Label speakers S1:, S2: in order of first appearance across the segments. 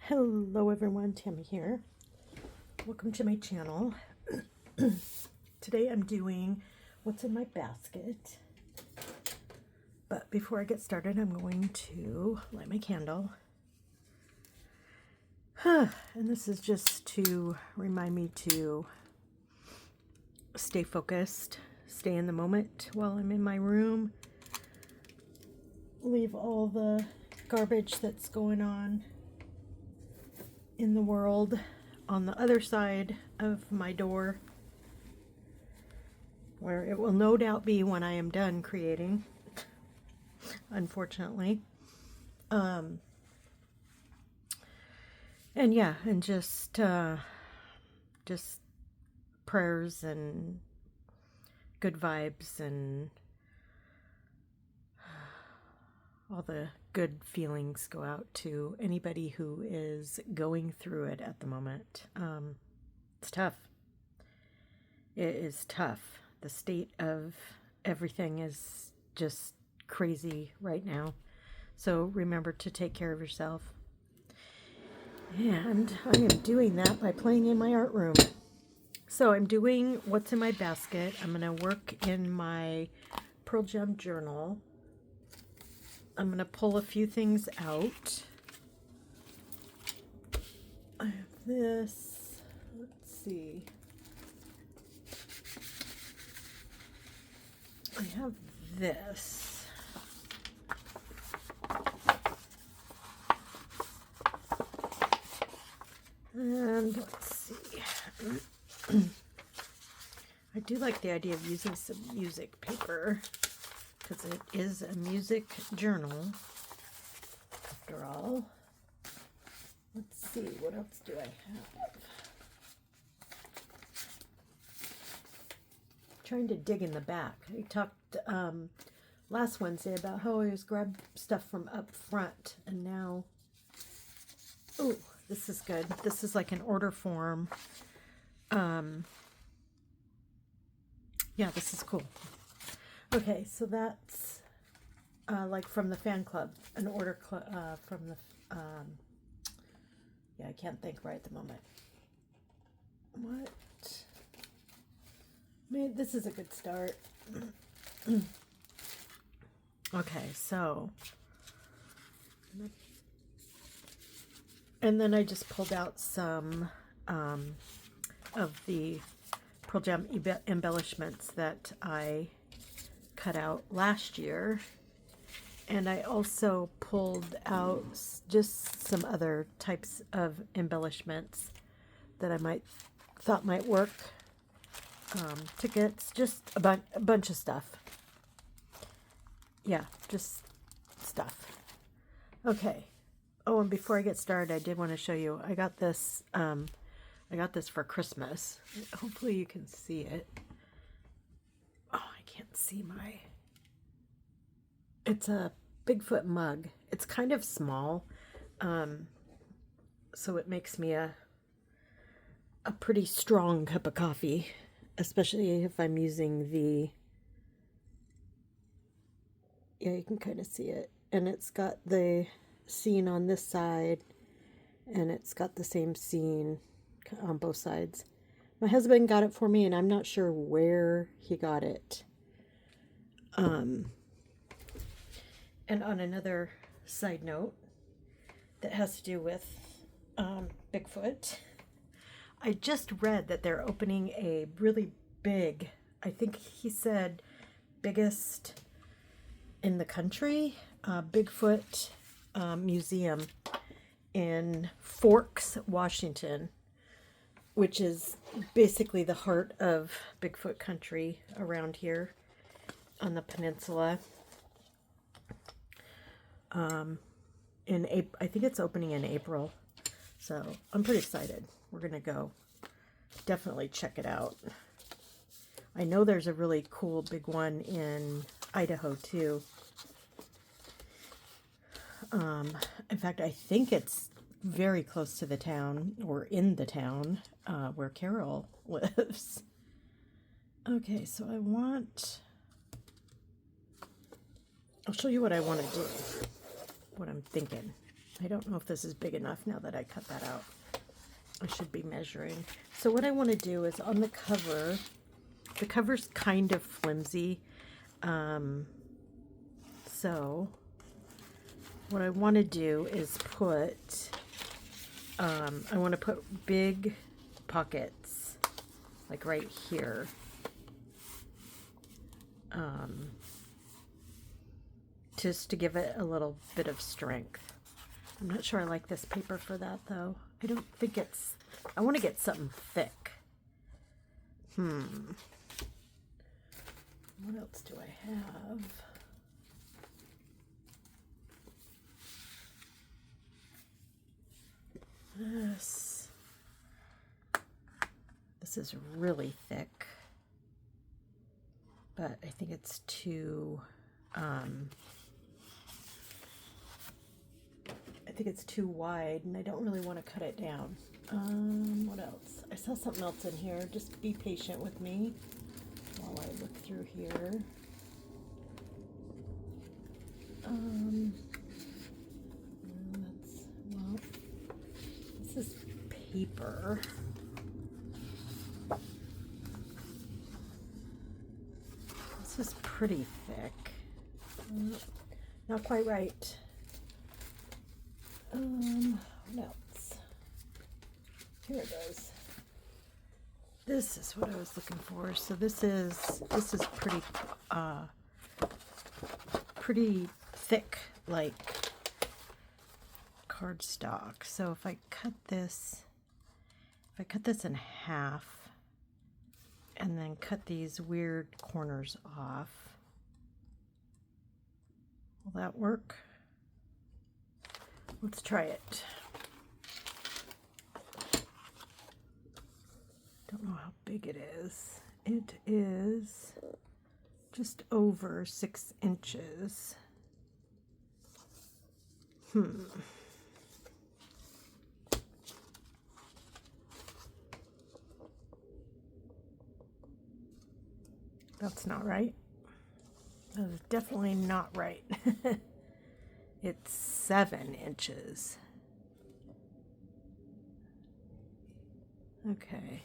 S1: Hello everyone, Tammy here. Welcome to my channel. Today I'm doing what's in my basket. But before I get started, I'm going to light my candle. And this is just to remind me to stay focused, stay in the moment while I'm in my room. Leave all the garbage that's going on in the world on the other side of my door, where it will no doubt be when I am done creating, unfortunately. And yeah, and just prayers and good vibes and all the good feelings go out to anybody who is going through it at the moment. It's tough. It is tough. The state of everything is just crazy right now. So remember to take care of yourself. And I am doing that by playing in my art room. So I'm doing what's in my basket. I'm going to work in my Pearl Gem journal. I'm going to pull a few things out. I have this. Let's see. I have this. And let's see. I do like the idea of using some music paper, because it is a music journal, after all. Let's see, what else do I have? Trying to dig in the back. I talked last Wednesday about how I always grab stuff from up front, and now, oh, this is good. This is like an order form. Yeah, this is cool. Okay, so that's like from the fan club, an order from the, yeah, I can't think right at the moment. What? Maybe this is a good start. Okay, so, and then I just pulled out some of the Pearl Gem embellishments that I cut out last year, and I also pulled out just some other types of embellishments that I thought might work. Tickets, just a bunch of stuff. Yeah, just stuff. Okay. Oh, and before I get started, I did want to show you. I got this for Christmas. Hopefully you can see it. Oh, I can't see my... It's a Bigfoot mug. It's kind of small, so it makes me a pretty strong cup of coffee, especially if I'm using the... Yeah, you can kind of see it. And it's got the scene on this side, and it's got the same scene on both sides. My husband got it for me, and I'm not sure where he got it. And on another side note that has to do with Bigfoot, I just read that they're opening a really big, I think he said biggest in the country, Bigfoot museum in Forks, Washington, which is basically the heart of Bigfoot country around here on the peninsula. I think it's opening in April, so I'm pretty excited. We're gonna go definitely check it out. I know there's a really cool big one in Idaho too. In fact, I think it's very close to the town, or in the town, where Carol lives. Okay, so I'll show you what I want to do, what I'm thinking. I don't know if this is big enough now that I cut that out. I should be measuring. So what I want to do is on the cover's kind of flimsy. So what I want to do is put, I want to put big pockets, like right here. Just to give it a little bit of strength. I'm not sure I like this paper for that though. I don't think it's, I want to get something thick. What else do I have? This is really thick, but I think it's too, I think it's too wide and I don't really want to cut it down. What else? I saw something else in here. Just be patient with me while I look through here. Well, this is paper. This is pretty thick. Not quite right. What else? Here it is. This is what I was looking for. So this is pretty thick, like cardstock. So if I cut this in half and then cut these weird corners off, will that work? Let's try it. Don't know how big it is. It is just over 6 inches. That's not right. That is definitely not right. It's 7 inches. Okay,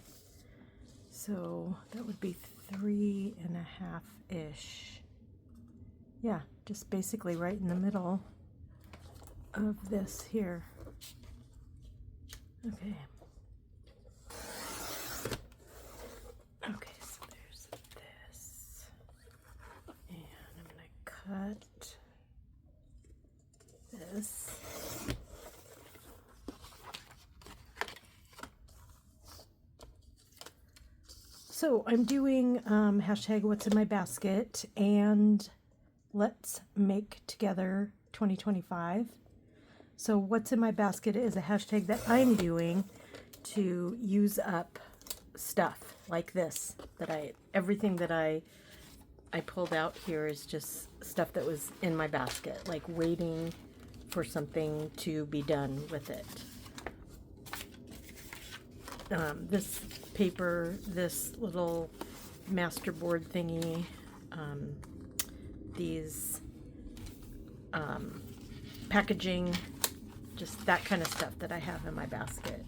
S1: so that would be 3.5-ish. Yeah, just basically right in the middle of this here. Okay. Okay, so there's this. And I'm gonna cut this. So I'm doing hashtag what's in my basket and let's make together 2025. So what's in my basket is a hashtag that I'm doing to use up stuff like this, everything that I pulled out here is just stuff that was in my basket, like waiting for something to be done with it. This paper, this little masterboard thingy, these packaging, just that kind of stuff that I have in my basket.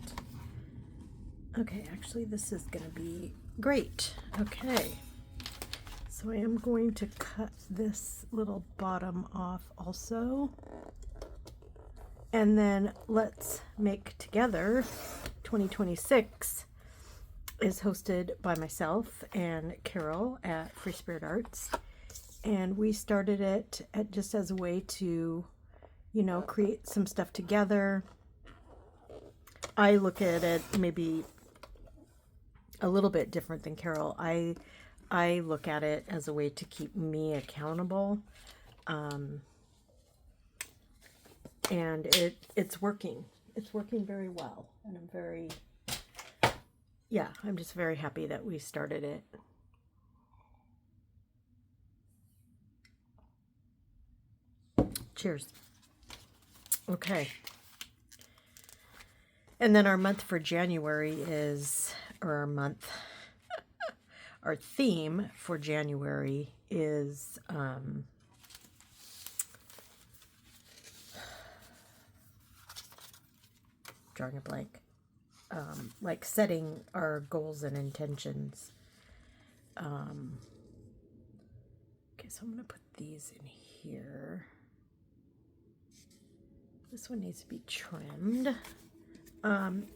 S1: Okay, actually this is going to be great. Okay, so I am going to cut this little bottom off also. And then let's make together 2026 is hosted by myself and Carol at Free Spirit Arts. And we started it just as a way to, you know, create some stuff together. I look at it maybe a little bit different than Carol. I look at it as a way to keep me accountable. And it's working. It's working very well. And I'm just very happy that we started it. Cheers. Okay. And then our month for January is, or our theme for January is drawing a blank. Like setting our goals and intentions. Okay, so I'm going to put these in here. This one needs to be trimmed.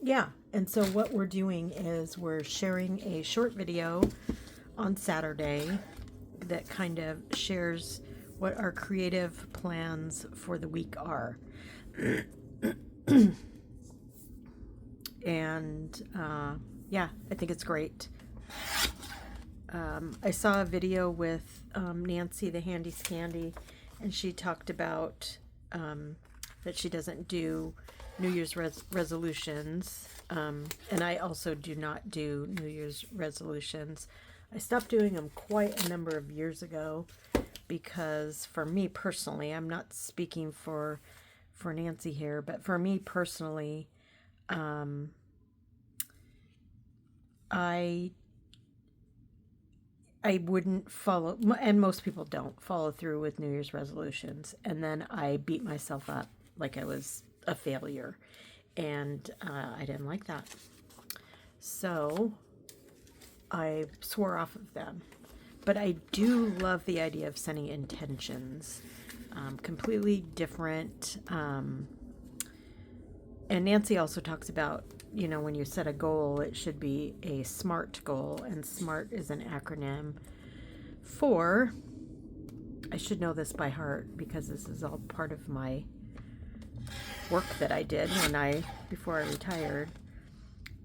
S1: Yeah, and so what we're doing is we're sharing a short video on Saturday that kind of shares what our creative plans for the week are. And yeah, I think it's great. I saw a video with Nancy, the Handy Scandy, and she talked about that she doesn't do New Year's resolutions. And I also do not do New Year's resolutions. I stopped doing them quite a number of years ago because for me personally, I'm not speaking for Nancy here, but for me personally, I wouldn't follow, and most people don't follow through with New Year's resolutions. And then I beat myself up like I was a failure. And I didn't like that. So I swore off of them. But I do love the idea of setting intentions. Completely different. And Nancy also talks about, you know, when you set a goal, it should be a SMART goal, and SMART is an acronym for, I should know this by heart because this is all part of my work that I did before I retired,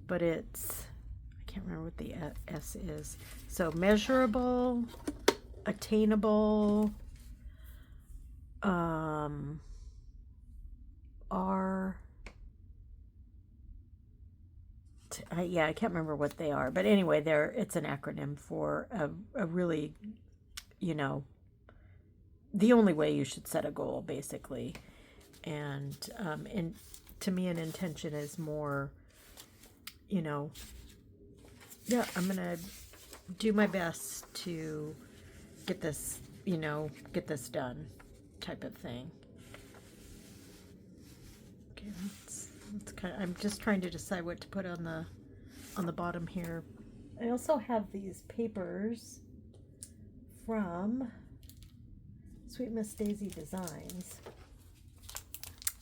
S1: but it's, I can't remember what the S is. So measurable, attainable, yeah, I can't remember what they are, but anyway, it's an acronym for a really, you know, the only way you should set a goal, basically. And to me, an intention is more, you know, yeah, I'm gonna do my best to get this, you know, get this done, type of thing. Okay, that's kind of, I'm just trying to decide what to put on the bottom here. I also have these papers from Sweet Miss Daisy Designs.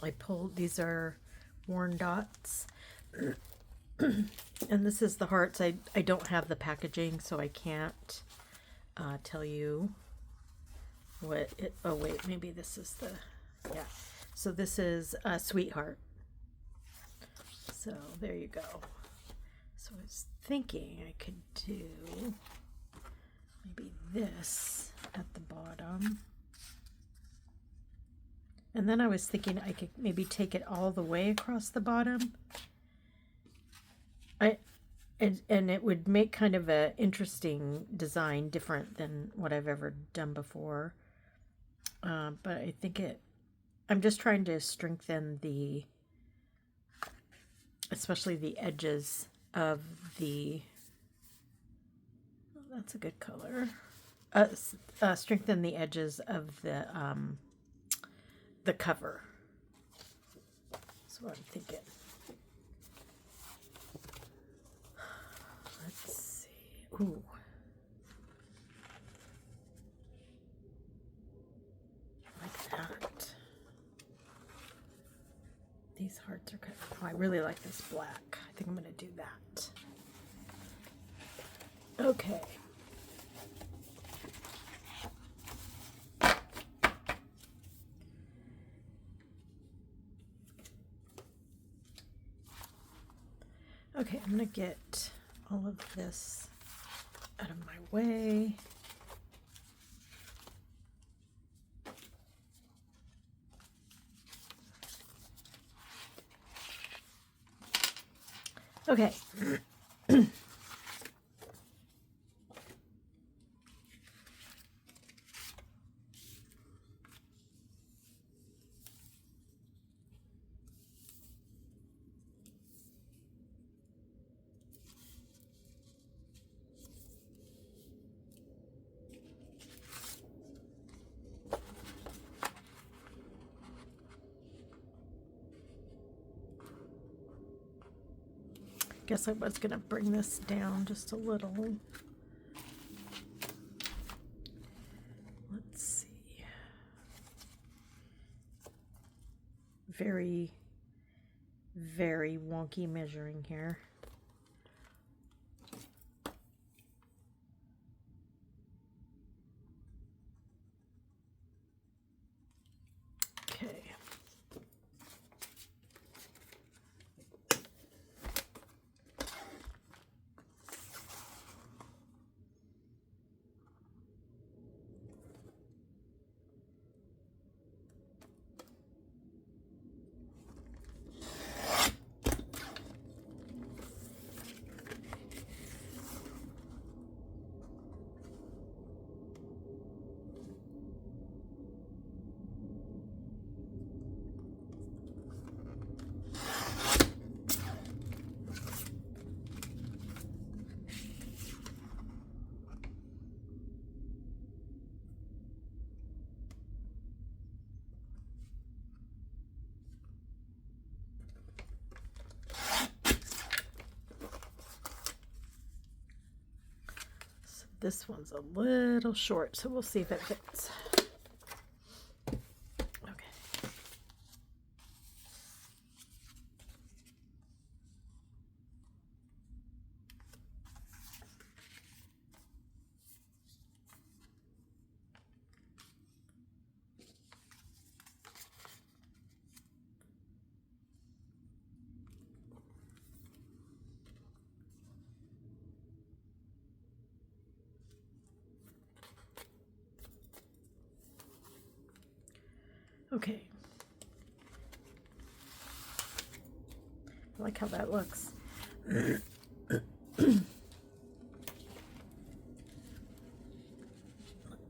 S1: I pulled, these are worn dots. And this is the hearts. I don't have the packaging, so I can't tell you what it, oh wait, maybe this is the, yeah. So this is a sweetheart. So there you go. So I was thinking I could do maybe this at the bottom. And then I was thinking I could maybe take it all the way across the bottom. And it would make kind of a interesting design, different than what I've ever done before. But I think I'm just trying to strengthen especially the edges of the, oh, that's a good color. Strengthen the edges of the cover. That's what I'm thinking. Let's see. Ooh. Like that. These hearts are kind of, oh, I really like this black. I think I'm going to do that. Okay. Okay, I'm going to get all of this out of my way. Okay. Guess I was going to bring this down just a little. Let's see. Very, very wonky measuring here. Okay. This one's a little short, so we'll see if it fits. Okay. Okay. I like how that looks. Let's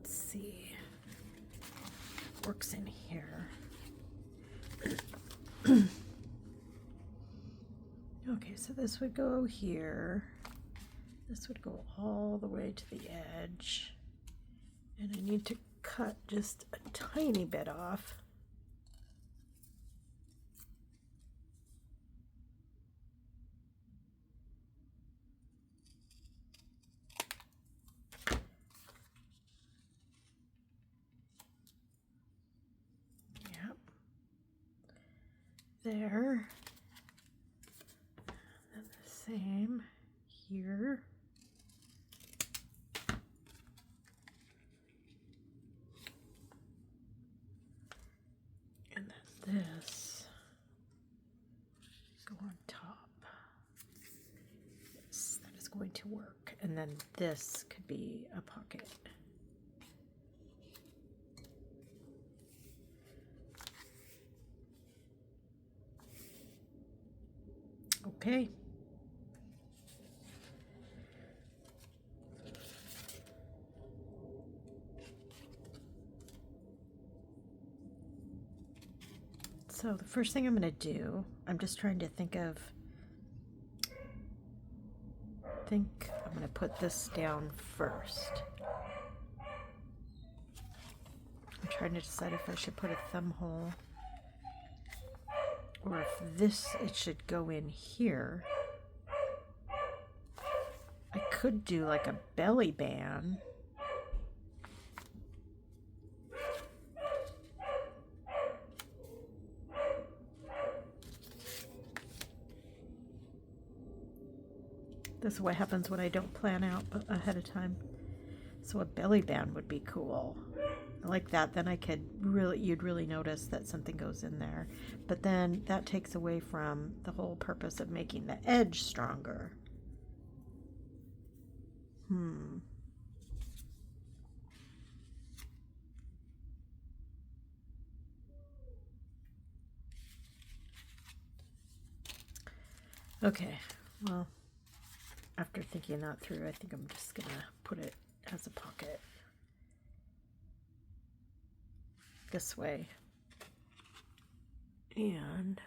S1: see. Works in here. Okay, so this would go here. This would go all the way to the edge. And I need to cut just a tiny bit off. Yep. There. And the same here. And then this go on top. Yes, that is going to work. And then this could be a pocket. Okay. So the first thing I'm going to do, I'm just trying to think I'm going to put this down first. I'm trying to decide if I should put a thumb hole or if it should go in here. I could do like a belly band. This is what happens when I don't plan out ahead of time. So a belly band would be cool. I like that. Then you'd really notice that something goes in there. But then that takes away from the whole purpose of making the edge stronger. Okay, well, after thinking that through, I think I'm just gonna put it as a pocket this way. And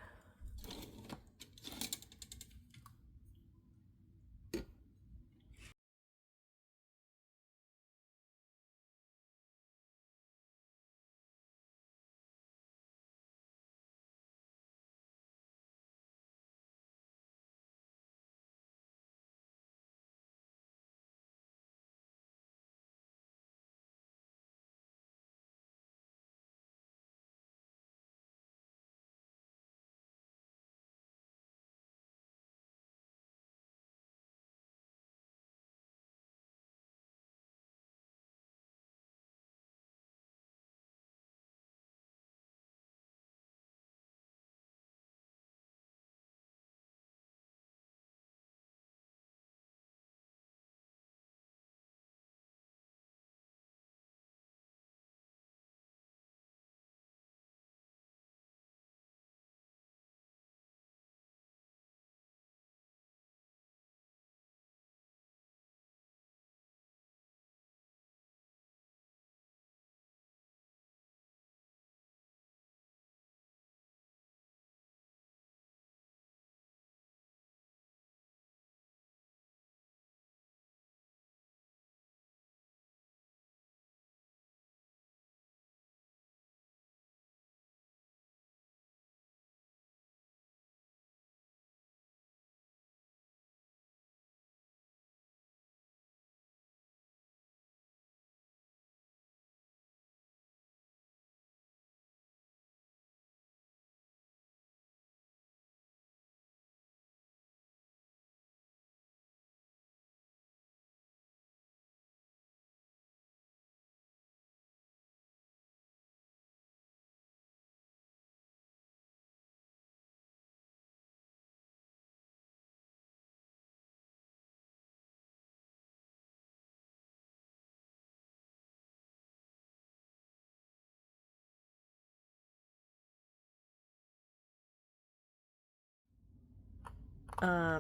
S1: I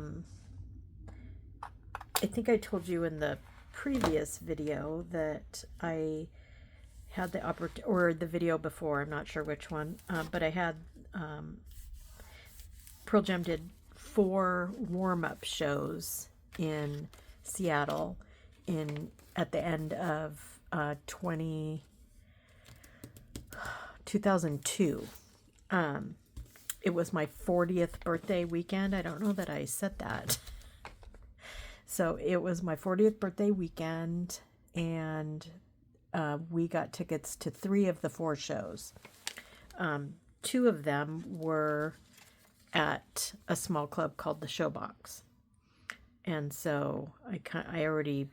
S1: think I told you in the previous video that I had the opportunity, or the video before, I'm not sure which one, but I had Pearl Jam did 4 warm-up shows in Seattle at the end of 2002. It was my 40th birthday weekend. I don't know that I said that. So it was my 40th birthday weekend, and we got tickets to 3 of the 4 shows. 2 of them were at a small club called the Showbox. And so I already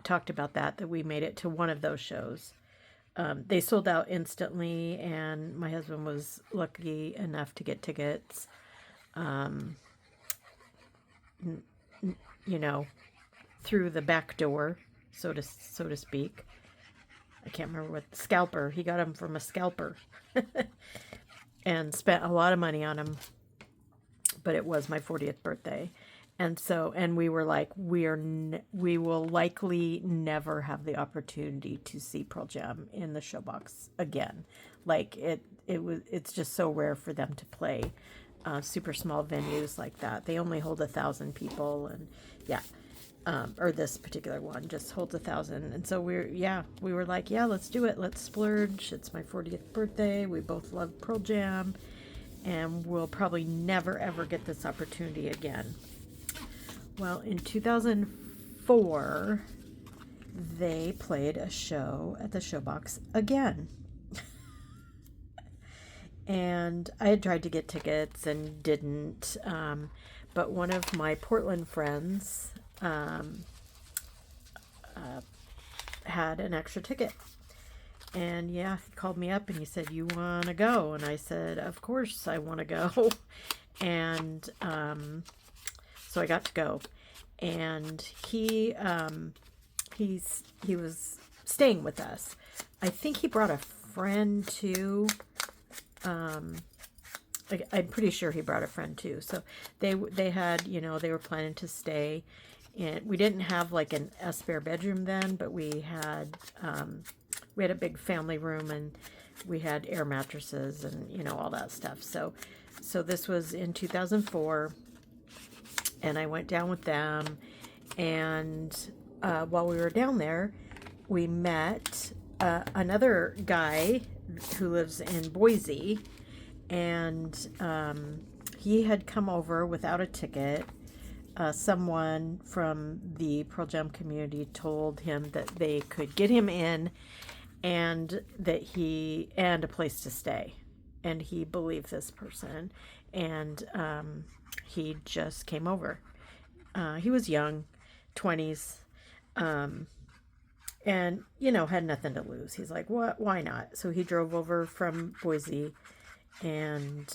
S1: talked about that we made it to one of those shows. They sold out instantly, and my husband was lucky enough to get tickets, through the back door, so to speak. I can't remember what scalper. He got them from a scalper, and spent a lot of money on them. But it was my 40th birthday. And so, and we were like, we will likely never have the opportunity to see Pearl Jam in the Showbox again. Like it's just so rare for them to play super small venues like that. They only hold 1,000 people, and yeah, or this particular one just holds 1,000. And so we were like, yeah, let's do it. Let's splurge. It's my 40th birthday. We both love Pearl Jam, and we'll probably never ever get this opportunity again. Well, in 2004, they played a show at the Showbox again. And I had tried to get tickets and didn't. But one of my Portland friends had an extra ticket. And yeah, he called me up and he said, "You want to go?" And I said, "Of course I want to go." And so I got to go, and he was staying with us. I think he brought a friend too. I'm pretty sure he brought a friend too. So they had, they were planning to stay, and we didn't have like a spare bedroom then, but we had a big family room, and we had air mattresses and all that stuff. So this was in 2004. And I went down with them, and while we were down there, we met another guy who lives in Boise, and he had come over without a ticket. Someone from the Pearl Jam community told him that they could get him in, and and a place to stay, and he believed this person, and he just came over. He was young, 20s, and had nothing to lose. He's like, "What? Why not?" So he drove over from Boise, and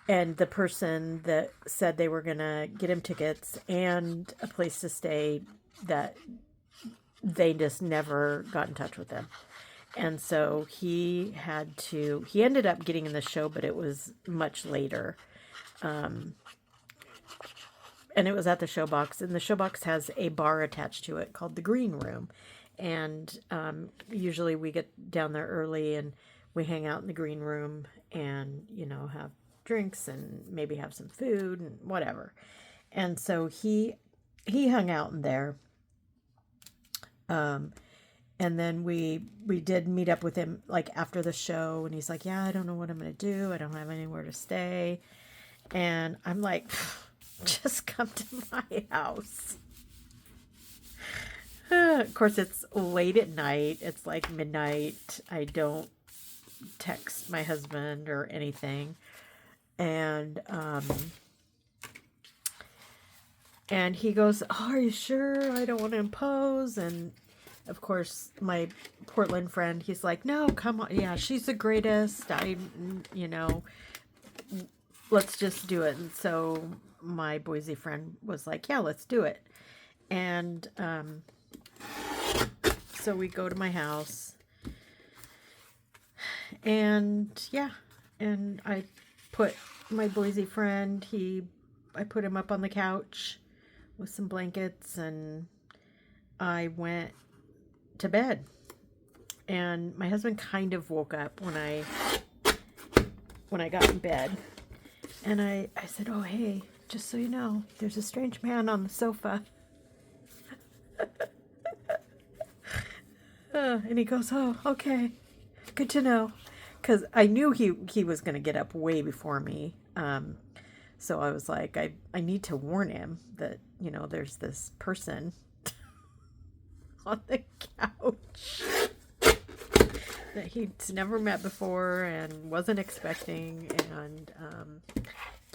S1: the person that said they were gonna get him tickets and a place to stay, that they just never got in touch with him. And so he ended up getting in the show, but it was much later. And it was at the Showbox, and the Showbox has a bar attached to it called the Green Room. And usually we get down there early, and we hang out in the Green Room and, have drinks and maybe have some food and whatever. And so he hung out in there. And then we did meet up with him like after the show, and he's like, "Yeah, I don't know what I'm going to do. I don't have anywhere to stay." And I'm like, "Just come to my house." Of course, it's late at night. It's like midnight. I don't text my husband or anything. And he goes, "Oh, are you sure? I don't want to impose." And of course, my Portland friend, he's like, "No, come on. Yeah, she's the greatest. Let's just do it." And so my Boise friend was like, "Yeah, let's do it." And so we go to my house, and yeah, and I put my Boise friend, I put him up on the couch with some blankets, and I went to bed. And my husband kind of woke up when I got in bed. And I said, "Oh, hey, just so you know, there's a strange man on the sofa." And he goes, "Oh, okay, good to know." Because I knew he was going to get up way before me. So I was like, I need to warn him that, you know, there's this person on the couch that he'd never met before and wasn't expecting. And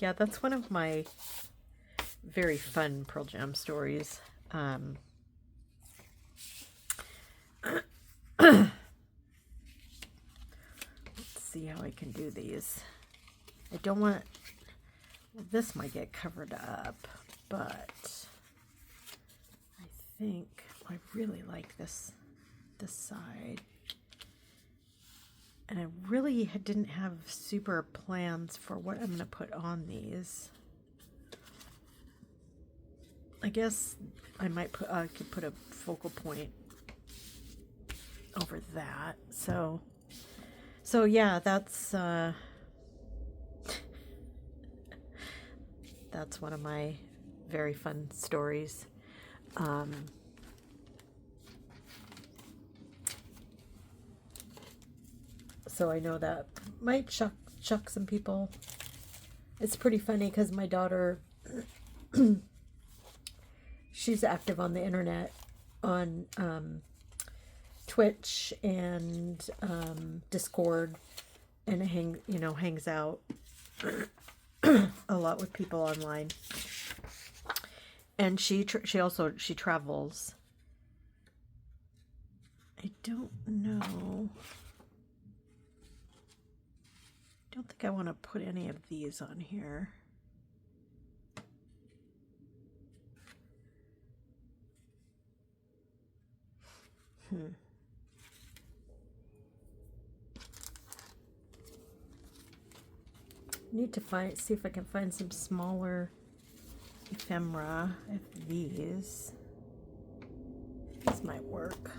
S1: yeah, that's one of my very fun Pearl Jam stories. Let's see how I can do these. I don't want... This might get covered up, but I think I really like this side. And I really didn't have super plans for what I'm going to put on these. I guess I could put a focal point over that. So yeah, that's one of my very fun stories. So I know that might shock some people. It's pretty funny because my daughter, she's active on the internet, on Twitch and Discord, and hangs out a lot with people online. And she travels. I don't know. I don't think I want to put any of these on here. Need to see if I can find some smaller ephemera of these. This might work.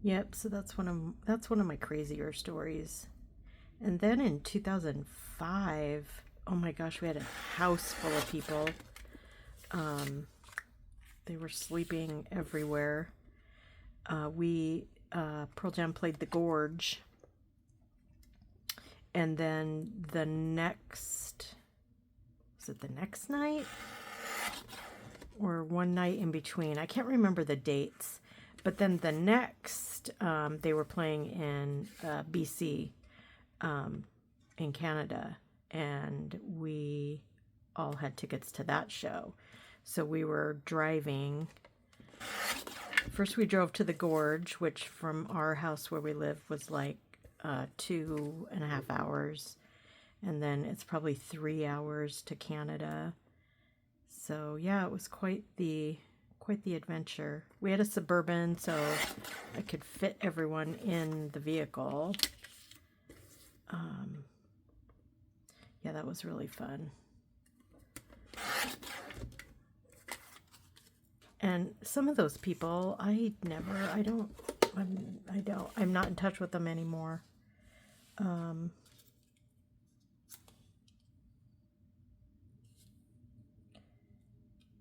S1: Yep, so that's one of my crazier stories. And then in 2005, oh my gosh, we had a house full of people. They were sleeping everywhere. Pearl Jam played The Gorge. And then was it the next night? Or one night in between? I can't remember the dates. But then the next, they were playing in BC, in Canada, and we all had tickets to that show. So we were driving. First we drove to the Gorge, which from our house where we live was like 2.5 hours. And then it's probably 3 hours to Canada. So yeah, it was quite the adventure. We had a Suburban, so I could fit everyone in the vehicle. Yeah, that was really fun. And some of those people, I'm not in touch with them anymore.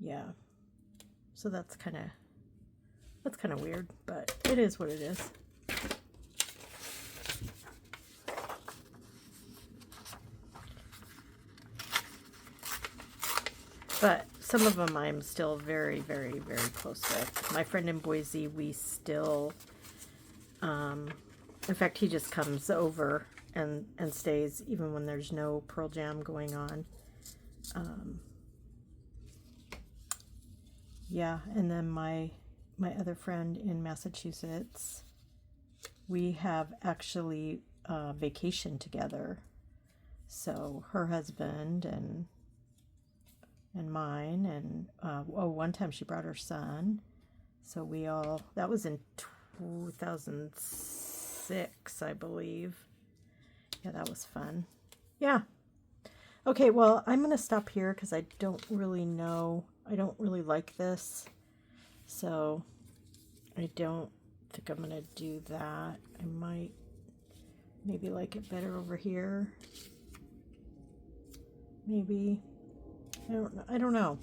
S1: Yeah. So that's kind of weird, but it is what it is. But some of them I'm still very, very, very close with. My friend in Boise, we still, in fact, he just comes over and stays even when there's no Pearl Jam going on. Yeah, and then my other friend in Massachusetts, we have actually vacationed together. So her husband and mine, and one time she brought her son. So we all, that was in 2006, I believe. Yeah, that was fun. Yeah. Okay, well, I'm going to stop here because I don't really know. I don't really like this. So I don't think I'm going to do that. I might maybe like it better over here. Maybe. I don't know.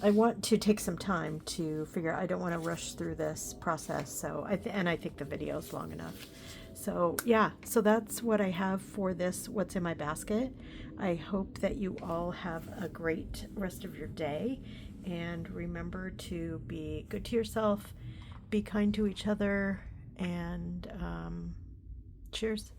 S1: I want to take some time to figure out. I don't want to rush through this process. So I think the video is long enough. So yeah, so that's what I have for this What's in My Basket. I hope that you all have a great rest of your day, and remember to be good to yourself, be kind to each other, and cheers.